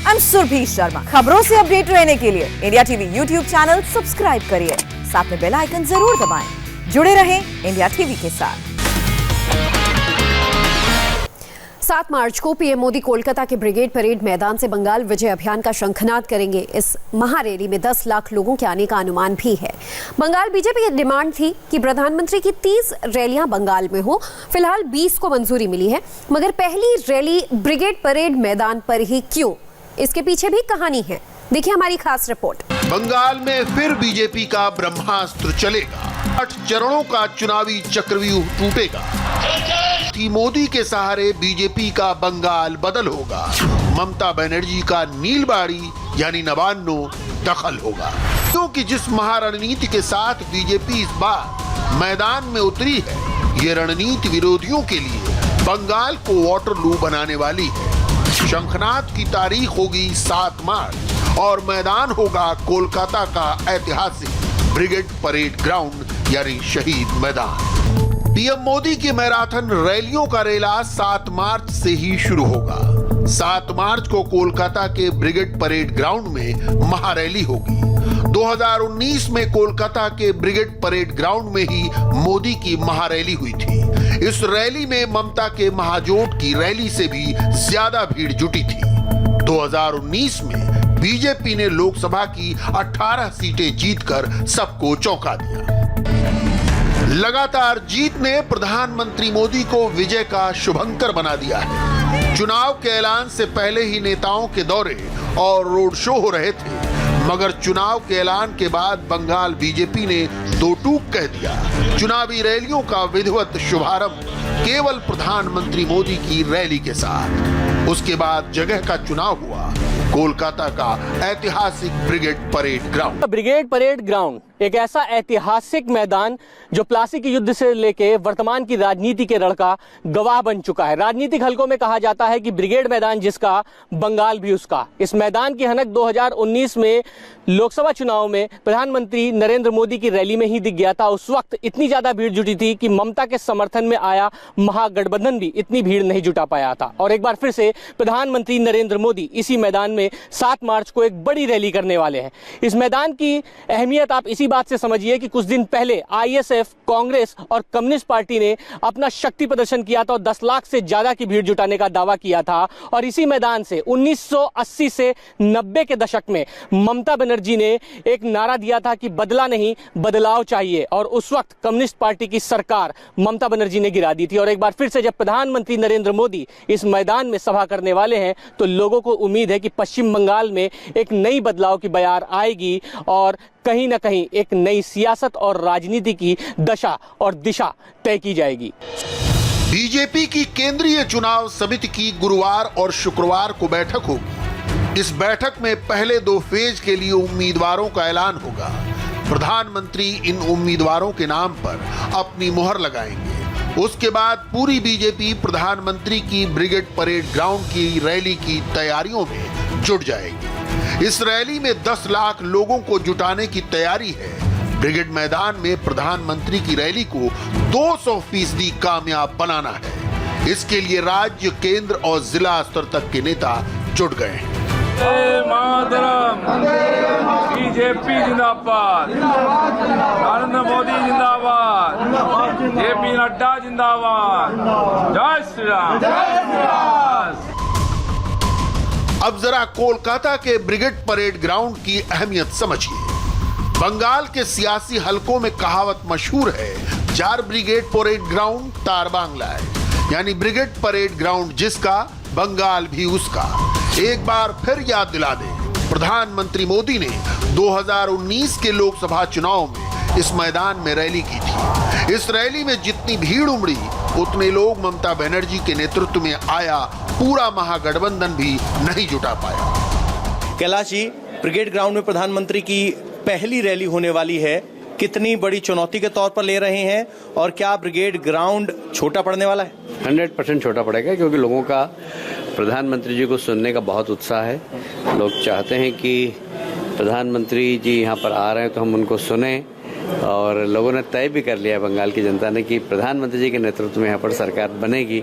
I'm Surabhi Sharma. खबरों से update रहने के लिए India TV YouTube channel subscribe करिए, साथ में बेल आइकन जरूर दबाएं। जुड़े रहें इंडिया टीवी के साथ। 7 मार्च को पीएम मोदी कोलकाता के ब्रिगेड परेड मैदान से बंगाल विजय अभियान का शंखनाद करेंगे। इस महारैली में 10 लाख लोगों के आने का अनुमान भी है। बंगाल बीजेपी की डिमांड थी कि प्रधानमंत्री की 30 रैलियां बंगाल में हो। फिलहाल 20 को मंजूरी मिली है, मगर पहली रैली ब्रिगेड परेड मैदान पर ही क्यों? इसके पीछे भी कहानी है। देखिए हमारी खास रिपोर्ट। बंगाल में फिर बीजेपी का ब्रह्मास्त्र चलेगा। 8 चरणों का चुनावी चक्रव्यूह टूटेगा। मोदी के सहारे बीजेपी का बंगाल बदल होगा। ममता बनर्जी का नीलबाड़ी यानी नवान्नो दखल होगा, क्योंकि जिस महारणनीति के साथ बीजेपी इस बार मैदान में उतरी है, ये रणनीति विरोधियों के लिए बंगाल को वाटरलू बनाने वाली है। शंखनाद की तारीख होगी 7 मार्च और मैदान होगा कोलकाता का ऐतिहासिक ब्रिगेड परेड ग्राउंड यानी शहीद मैदान। पीएम मोदी की मैराथन रैलियों का रेला 7 मार्च से ही शुरू होगा। 7 मार्च को कोलकाता के ब्रिगेड परेड ग्राउंड में महारैली होगी। 2019 में कोलकाता के ब्रिगेड परेड ग्राउंड में ही मोदी की महारैली हुई थी। इस रैली में ममता के महाजोट की रैली से भी ज्यादा भीड़ जुटी थी। 2019 में बीजेपी ने लोकसभा की 18 सीटें जीतकर सबको चौंका दिया। लगातार जीत ने प्रधानमंत्री मोदी को विजय का शुभंकर बना दिया है। चुनाव के ऐलान से पहले ही नेताओं के दौरे और रोड शो हो रहे थे, मगर चुनाव के ऐलान के बाद बंगाल बीजेपी ने दो टूक कह दिया। चुनावी रैलियों का विधिवत शुभारंभ केवल प्रधानमंत्री मोदी की रैली के साथ। उसके बाद जगह का चुनाव हुआ कोलकाता का ऐतिहासिक brigade parade ground. Brigade parade ground एक ऐसा ऐतिहासिक मैदान जो प्लासी के युद्ध से लेके वर्तमान की राजनीति के रण का गवाह बन चुका है। राजनीतिक हलकों में कहा जाता है कि ब्रिगेड मैदान जिसका, बंगाल भी उसका। इस मैदान की हनक 2019 में लोकसभा चुनाव में प्रधानमंत्री नरेंद्र मोदी की रैली में ही दिख गया था। उस वक्त इतनी ज्यादा भीड़ जुटी थी कि ममता के समर्थन में आया महागठबंधन भी इतनी भीड़ नहीं जुटा पाया था। और एक बार फिर से प्रधानमंत्री नरेंद्र मोदी इसी मैदान में 7 मार्च को एक बड़ी रैली करने वाले हैं। इस मैदान की अहमियत आप इसी बात से समझिए कि कुछ दिन पहले आईएसएफ, कांग्रेस और कम्युनिस्ट पार्टी ने अपना शक्ति प्रदर्शन किया था और 10 लाख से ज्यादा की भीड़ जुटाने का दावा किया था। और इसी मैदान से 1980 से 90 के दशक में ममता बनर्जी ने एक नारा दिया था कि बदला नहीं, बदलाव चाहिए। और उस वक्त कम्युनिस्ट पार्टी की सरकार ममता बनर्जी ने गिरा दी थी। और एक बार फिर से जब प्रधानमंत्री नरेंद्र मोदी इस मैदान में सभा करने वाले हैं, तो लोगों को उम्मीद है कि पश्चिम बंगाल में एक नई बदलाव की बयार आएगी और कहीं ना कहीं एक नई सियासत और राजनीति की दशा और दिशा तय की जाएगी। बीजेपी की केंद्रीय चुनाव समिति की गुरुवार और शुक्रवार को बैठक होगी। इस बैठक में पहले 2 फेज के लिए उम्मीदवारों का ऐलान होगा। प्रधानमंत्री इन उम्मीदवारों के नाम पर अपनी मुहर लगाएंगे। उसके बाद पूरी बीजेपी प्रधानमंत्री की ब्रिगेड परेड ग्राउंड की रैली की तैयारियों में जुट जाएगी। इस रैली में 10 लाख लोगों को जुटाने की तैयारी है। ब्रिगेड मैदान में प्रधानमंत्री की रैली को 200% कामयाब बनाना है। इसके लिए राज्य, केंद्र और जिला स्तर तक के नेता जुट गए हैं। बीजेपी जिंदाबाद, नरेंद्र मोदी जिंदाबाद, जेपी नड्डा जिंदाबाद, जय श्री राम, जय श्री राम। अब जरा कोलकाता के ब्रिगेड परेड ग्राउंड की अहमियत समझिए। बंगाल के सियासी हलकों में कहावत मशहूर है, 4 ब्रिगेड परेड ग्राउंड तार बांग्ला है, यानी ब्रिगेड परेड ग्राउंड जिसका, बंगाल भी उसका। एक बार फिर याद दिला दें, प्रधानमंत्री मोदी ने 2019 के लोकसभा चुनाव में इस मैदान में रैली की थी। इस रैली में जितनी भीड़ उमड़ी, उतने लोग ममता बनर्जी के नेतृत्व में आया पूरा महागठबंधन भी नहीं जुटा पाया। कैलाश जी, ब्रिगेड ग्राउंड में प्रधानमंत्री की पहली रैली होने वाली है, कितनी बड़ी चुनौती के तौर पर ले रहे हैं और क्या ब्रिगेड ग्राउंड छोटा पड़ने वाला है? 100% छोटा पड़ेगा, क्योंकि लोगों का प्रधानमंत्री जी को सुनने का बहुत उत्साह है। लोग चाहते हैं कि प्रधानमंत्री जी यहाँ पर आ रहे हैं तो हम उन्हें और लोगों ने तय भी कर लिया, बंगाल की जनता ने, कि प्रधानमंत्री जी के नेतृत्व में यहाँ पर सरकार बनेगी।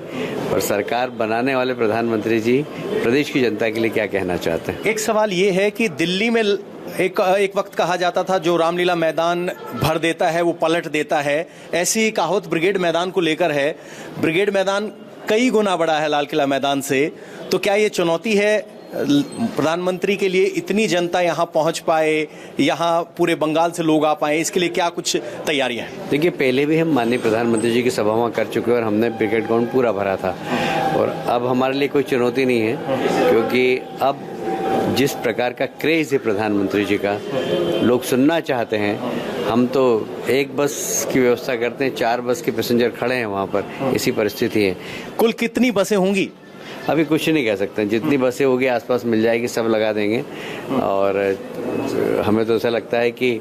और सरकार बनाने वाले प्रधानमंत्री जी प्रदेश की जनता के लिए क्या कहना चाहते हैं। एक सवाल ये है कि दिल्ली में एक वक्त कहा जाता था जो रामलीला मैदान भर देता है वो पलट देता है, ऐसी कहावत ब्रिगेड मैदान को लेकर है। ब्रिगेड मैदान कई गुना बड़ा है लाल किला मैदान से, तो क्या ये चुनौती है प्रधानमंत्री के लिए, इतनी जनता यहाँ पहुँच पाए, यहाँ पूरे बंगाल से लोग आ पाए, इसके लिए क्या कुछ तैयारियां हैं? देखिए, पहले भी हम माननीय प्रधानमंत्री जी की सभाओं कर चुके हैं और हमने ब्रिगेड ग्राउंड पूरा भरा था, और अब हमारे लिए कोई चुनौती नहीं है, क्योंकि अब जिस प्रकार का क्रेज है प्रधानमंत्री जी का, लोग सुनना चाहते हैं। हम तो एक बस की व्यवस्था करते हैं, 4 बस के पैसेंजर खड़े हैं वहाँ पर, इसी परिस्थिति है। कुल कितनी बसें होंगी? अभी कुछ नहीं कह सकते, जितनी बसें होगी आसपास मिल जाएगी, सब लगा देंगे। और हमें तो ऐसा लगता है कि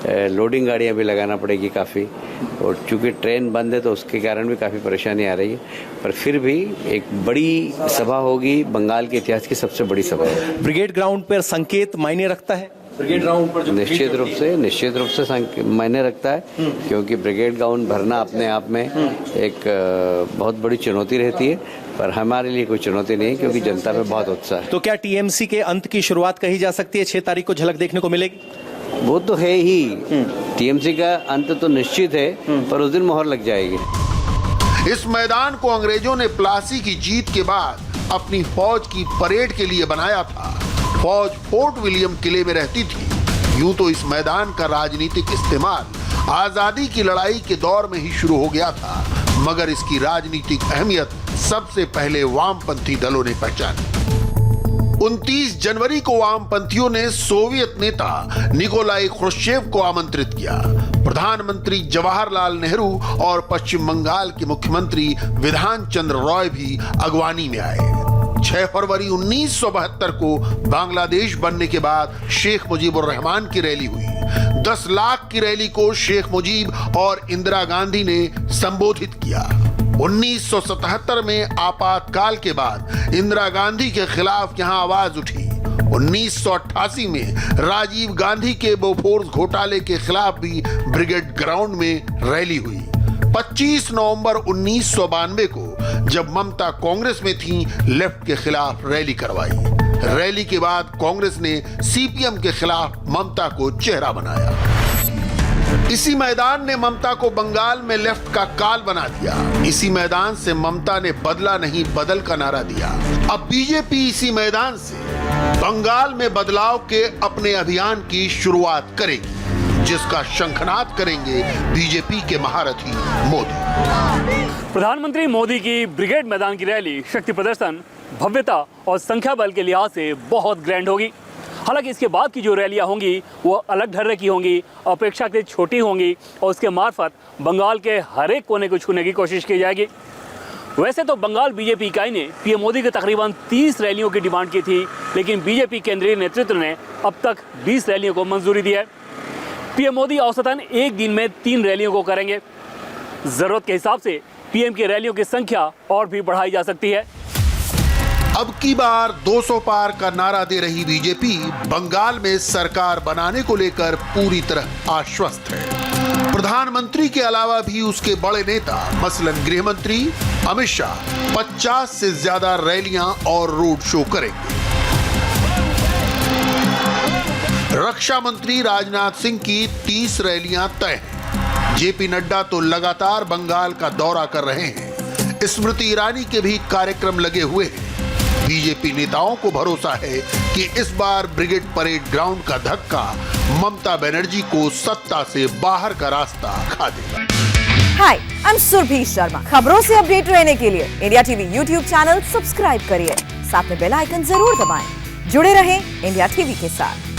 लोडिंग गाड़ियां भी लगाना पड़ेगी काफ़ी, और चूंकि ट्रेन बंद है तो उसके कारण भी काफ़ी परेशानी आ रही है, पर फिर भी एक बड़ी सभा होगी, बंगाल के इतिहास की सबसे बड़ी सभा है। ब्रिगेड ग्राउंड पर संकेत मायने रखता है? ब्रिगेड ग्राउंड पर निश्चित रूप से मायने रखता है, क्योंकि ब्रिगेड ग्राउंड भरना अपने आप में एक बहुत बड़ी चुनौती रहती है, पर हमारे लिए कोई चुनौती नहीं है, क्योंकि जनता में बहुत उत्साह है। तो क्या टीएमसी के अंत की शुरुआत कही जा सकती है? 6 तारीख को झलक देखने को मिलेगी? वो तो है ही, टीएमसी का अंत तो निश्चित है, पर उस दिन मोहर लग जाएगी। इस मैदान को अंग्रेजों ने प्लासी की जीत के बाद अपनी फौज की परेड के लिए बनाया था। फौज फोर्ट विलियम किले में रहती थी। यूं तो इस मैदान का राजनीतिक इस्तेमाल आजादी की लड़ाई के दौर में ही शुरू हो गया था, मगर इसकी राजनीतिक अहमियत सबसे पहले वामपंथी दलों ने पहचानी। 29 जनवरी को वामपंथियों ने सोवियत नेता निकोलाई ख्रुश्चेव को आमंत्रित किया। प्रधानमंत्री जवाहरलाल नेहरू और पश्चिम बंगाल के मुख्यमंत्री विधान चंद्र रॉय भी अगवानी में आए। 6 फरवरी 1972 को बांग्लादेश बनने के बाद शेख मुजीबुर रहमान की रैली हुई। 10 लाख की रैली को शेख मुजीब और इंदिरा गांधी ने संबोधित किया। 1977 में आपातकाल के बाद इंदिरा गांधी के खिलाफ यहां आवाज उठी। 1988 में राजीव गांधी के बोफोर्स घोटाले के खिलाफ भी ब्रिगेड ग्राउंड में रैली हुई। 25 नवंबर 1992 को जब ममता कांग्रेस में थी, लेफ्ट के खिलाफ रैली करवाई। रैली के बाद कांग्रेस ने सीपीएम के खिलाफ ममता को चेहरा बनाया। इसी मैदान ने ममता को बंगाल में लेफ्ट का काल बना दिया। इसी मैदान से ममता ने बदला नहीं बदल का नारा दिया। अब बीजेपी इसी मैदान से बंगाल में बदलाव के अपने अभियान की शुरुआत करेगी, जिसका शंखनाद करेंगे बीजेपी के महारथी मोदी। प्रधानमंत्री मोदी की ब्रिगेड मैदान की रैली शक्ति प्रदर्शन, भव्यता और संख्या बल के लिहाज से बहुत ग्रैंड होगी। हालांकि इसके बाद की जो रैलियां होंगी वो अलग ढर्रे की होंगी, अपेक्षाकृत छोटी होंगी, और उसके मार्फत बंगाल के हर एक कोने को छूने की कोशिश की जाएगी। वैसे तो बंगाल बीजेपी इकाई ने पीएम मोदी के तकरीबन 30 रैलियों की डिमांड की थी, लेकिन बीजेपी केंद्रीय नेतृत्व ने अब तक 20 रैलियों को मंजूरी दी है। पीएम मोदी औसतन एक दिन में 3 रैलियों को करेंगे। जरूरत के हिसाब से पीएम की रैलियों की संख्या और भी बढ़ाई जा सकती है। अब की बार 200 पार का नारा दे रही बीजेपी बंगाल में सरकार बनाने को लेकर पूरी तरह आश्वस्त है। प्रधानमंत्री के अलावा भी उसके बड़े नेता मसलन गृह मंत्री अमित शाह 50 से ज्यादा रैलियां और रोड शो करेंगे। रक्षा मंत्री राजनाथ सिंह की 30 रैलियां तय हैं। जेपी नड्डा तो लगातार बंगाल का दौरा कर रहे हैं। स्मृति ईरानी के भी कार्यक्रम लगे हुए हैं। बीजेपी नेताओं को भरोसा है कि इस बार ब्रिगेड परेड ग्राउंड का धक्का ममता बनर्जी को सत्ता से बाहर का रास्ता खा देगा। हाय, आई एम सुरभि शर्मा। खबरों से अपडेट रहने के लिए India TV YouTube channel subscribe करिए, साथ में बेल आइकन जरूर दबाएं। जुड़े रहें इंडिया टीवी के साथ।